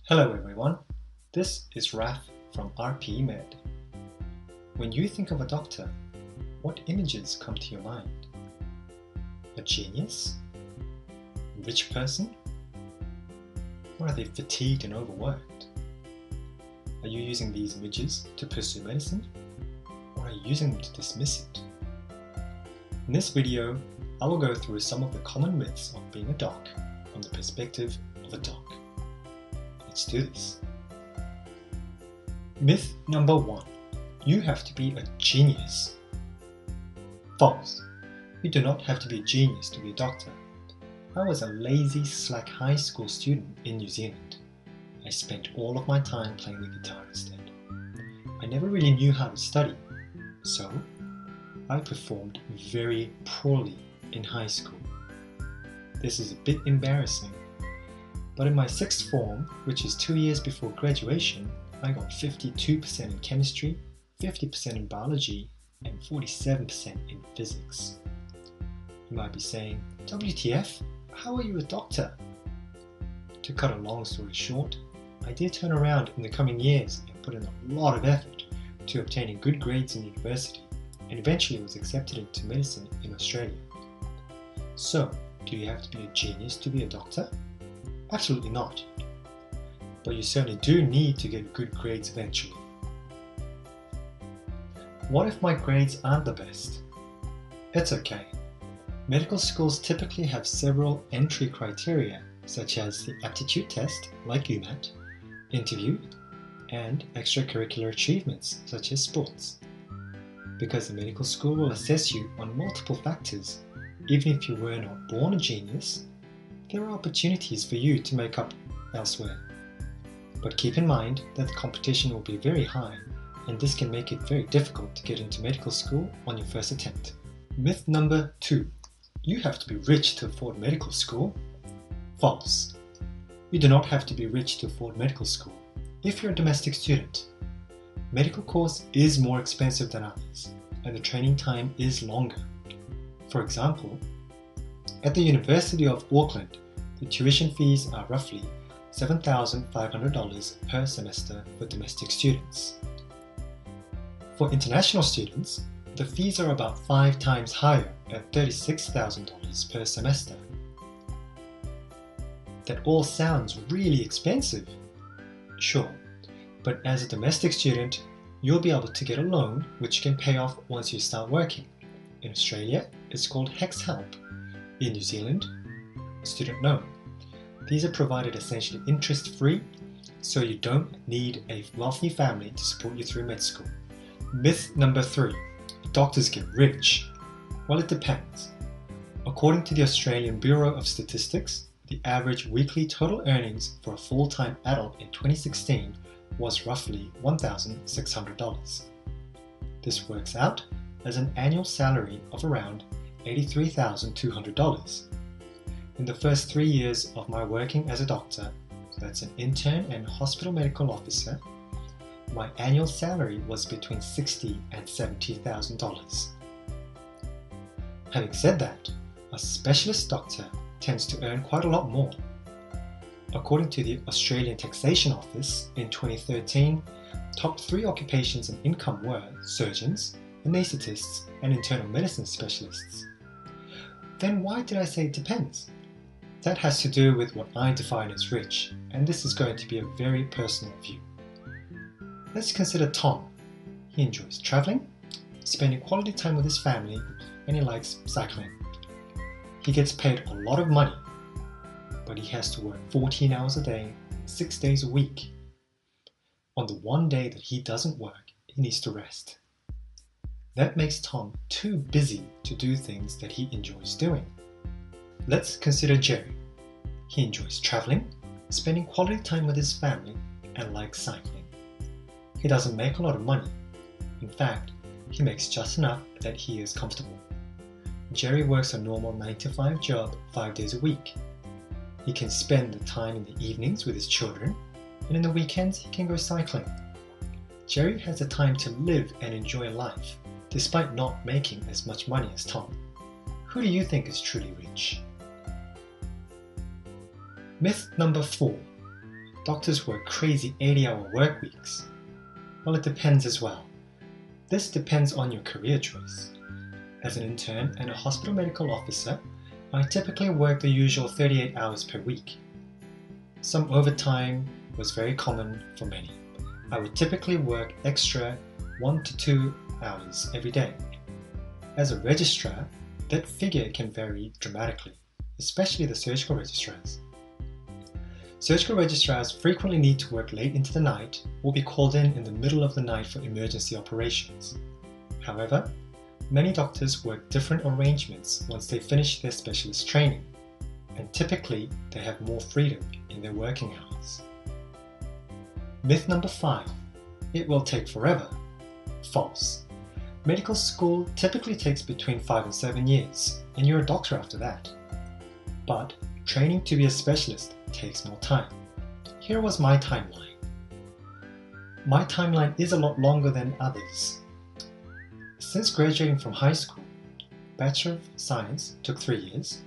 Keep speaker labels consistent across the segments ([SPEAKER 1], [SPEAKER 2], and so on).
[SPEAKER 1] Hello everyone, this is Raf from RP Med. When you think of a doctor, what images come to your mind? A genius? A rich person? Or are they fatigued and overworked? Are you using these images to pursue medicine? Or are you using them to dismiss it? In this video, I will go through some of the common myths of being a doc from the perspective of a doc. Let's do this. Myth number 1. You have to be a genius. False. You do not have to be a genius to be a doctor. I was a lazy, slack high school student in New Zealand. I spent all of my time playing the guitar instead. I never really knew how to study, so I performed very poorly in high school. This is a bit embarrassing. But in my 6th form, which is 2 years before graduation, I got 52% in chemistry, 50% in biology, and 47% in physics. You might be saying, WTF, how are you a doctor? To cut a long story short, I did turn around in the coming years and put in a lot of effort to obtaining good grades in university, and eventually was accepted into medicine in Australia. So, do you have to be a genius to be a doctor? Absolutely not. But you certainly do need to get good grades eventually. What if my grades aren't the best? It's okay. Medical schools typically have several entry criteria, such as the aptitude test, like UMAT, interview, and extracurricular achievements, such as sports. Because the medical school will assess you on multiple factors, even if you were not born a genius, there are opportunities for you to make up elsewhere. But keep in mind that the competition will be very high, and this can make it very difficult to get into medical school on your first attempt. Myth number 2. You have to be rich to afford medical school. False. You do not have to be rich to afford medical school. If you're a domestic student, medical course is more expensive than others, and the training time is longer. For example, at the University of Auckland, the tuition fees are roughly $7,500 per semester for domestic students. For international students, the fees are about 5 times higher at $36,000 per semester. That all sounds really expensive. Sure, but as a domestic student, you'll be able to get a loan which you can pay off once you start working. In Australia, it's called HECS-HELP. In New Zealand, student loan. These are provided essentially interest-free, so you don't need a wealthy family to support you through med school. Myth number 3. Doctors get rich. Well, it depends. According to the Australian Bureau of Statistics, the average weekly total earnings for a full-time adult in 2016 was roughly $1,600. This works out as an annual salary of around $83,200. In the first 3 years of my working as a doctor, that's an intern and hospital medical officer, my annual salary was between $60,000 and $70,000. Having said that, a specialist doctor tends to earn quite a lot more. According to the Australian Taxation Office, in 2013, top 3 occupations in income were surgeons, anaesthetists, and internal medicine specialists. Then why did I say it depends? That has to do with what I define as rich, and this is going to be a very personal view. Let's consider Tom. He enjoys traveling, spending quality time with his family, and he likes cycling. He gets paid a lot of money, but he has to work 14 hours a day, 6 days a week. On the one day that he doesn't work, he needs to rest. That makes Tom too busy to do things that he enjoys doing. Let's consider Jerry. He enjoys traveling, spending quality time with his family, and likes cycling. He doesn't make a lot of money. In fact, he makes just enough that he is comfortable. Jerry works a normal 9-to-5 job 5 days a week. He can spend the time in the evenings with his children, and in the weekends he can go cycling. Jerry has the time to live and enjoy life, despite not making as much money as Tom. Who do you think is truly rich? Myth number 4. doctors work crazy 80-hour work weeks. Well, it depends as well. This depends on your career choice. As an intern and a hospital medical officer, I typically work the usual 38 hours per week. Some overtime was very common for many. I would typically work extra 1 to 2 hours every day. As a registrar, that figure can vary dramatically, especially the surgical registrars. Surgical registrars frequently need to work late into the night or be called in the middle of the night for emergency operations. However, many doctors work different arrangements once they finish their specialist training, and typically they have more freedom in their working hours. Myth number 5. It will take forever. False. Medical school typically takes between 5 and 7 years, and you're a doctor after that. But training to be a specialist takes more time. Here was my timeline. My timeline is a lot longer than others. Since graduating from high school, Bachelor of Science took 3 years,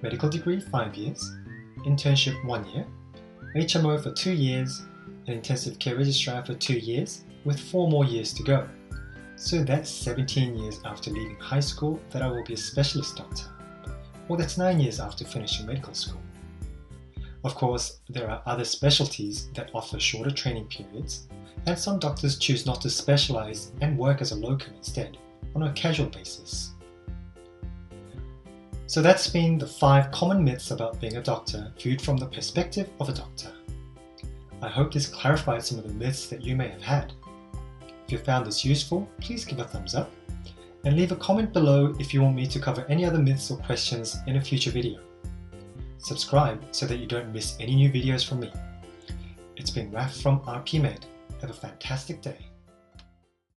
[SPEAKER 1] medical degree 5 years, internship 1 year, HMO for 2 years, and intensive care registrar for 2 years, with 4 more years to go. So that's 17 years after leaving high school that I will be a specialist doctor. Or that's 9 years after finishing medical school. Of course, there are other specialties that offer shorter training periods, and some doctors choose not to specialize and work as a locum instead, on a casual basis. So that's been the 5 common myths about being a doctor viewed from the perspective of a doctor. I hope this clarified some of the myths that you may have had. If you found this useful, please give a thumbs up, and leave a comment below if you want me to cover any other myths or questions in a future video. Subscribe so that you don't miss any new videos from me. It's been Raf from RP Med. Have a fantastic day.